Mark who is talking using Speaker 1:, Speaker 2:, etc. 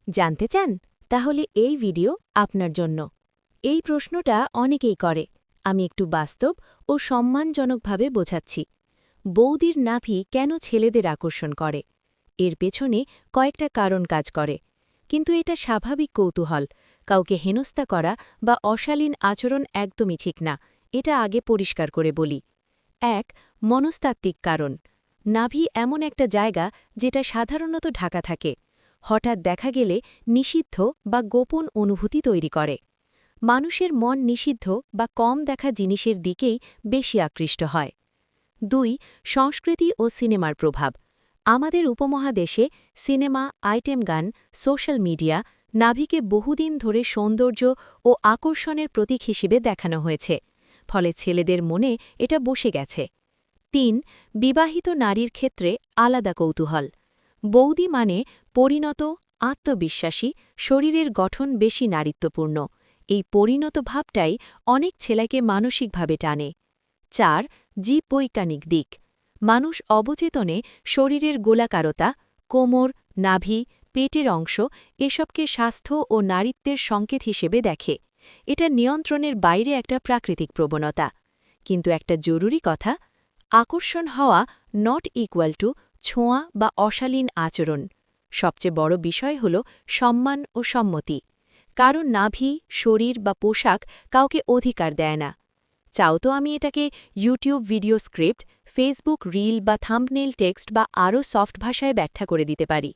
Speaker 1: জানতে চান? তাহলে এই ভিডিও আপনার জন্য। এই প্রশ্নটা অনেকেই করে। আমি একটু বাস্তব ও সম্মানজনকভাবে বোঝাচ্ছি। বৌদির নাভি কেন ছেলেদের আকর্ষণ করে? এর পেছনে কয়েকটা কারণ কাজ করে। কিন্তু এটা স্বাভাবিক কৌতূহল। কাউকে হেনস্থা করা বা অশালীন আচরণ একদমই ঠিক না। এটা আগে পরিষ্কার করে বলি। ১. মনস্তাত্ত্বিক কারণ। নাভি এমন একটা জায়গা যেটা সাধারণত ঢাকা থাকে। হঠাৎ দেখা গেলে নিষিদ্ধ বা গোপন অনুভূতি তৈরি করে। মানুষের মন নিষিদ্ধ বা কম দেখা জিনিসের দিকেই বেশি আকৃষ্ট হয়। ২. সংস্কৃতি ও সিনেমার প্রভাব। আমাদের উপমহাদেশে সিনেমা, আইটেম গান, সোশ্যাল মিডিয়া নাভিকে বহুদিন ধরে সৌন্দর্য ও আকর্ষণের প্রতীক হিসেবে দেখানো হয়েছে। ফলে ছেলেদের মনে এটা বসে গেছে। ৩. বিবাহিত নারীর ক্ষেত্রে আলাদা কৌতূহল। বৌদি মানে পরিণত, আত্মবিশ্বাসী, শরীরের গঠন বেশি নারীত্বপূর্ণ। এই পরিণত ভাবটাই অনেক ছেলেকে মানসিকভাবে টানে। ৪. জীববৈজ্ঞানিক দিক। মানুষ অবচেতনে শরীরের গোলাকারতা, কোমর, নাভি, পেটের অংশ এসবকে স্বাস্থ্য ও নারীত্বের সংকেত হিসেবে দেখে। এটা নিয়ন্ত্রণের বাইরে একটা প্রাকৃতিক প্রবণতা। কিন্তু একটা জরুরি কথা, আকর্ষণ হওয়া নট ইকুয়াল টু ছোঁয়া বা অশালীন আচরণ। সবচেয়ে বড় বিষয় হল সম্মান ও সম্মতি। কারণ নাভি, শরীর বা পোশাক কাউকে অধিকার দেয় না। চাও তো আমি এটাকে YouTube video script, Facebook reel বা থাম্বনেইল টেক্সট বা আরও সফট ভাষায় ব্যাখ্যা করে দিতে পারি।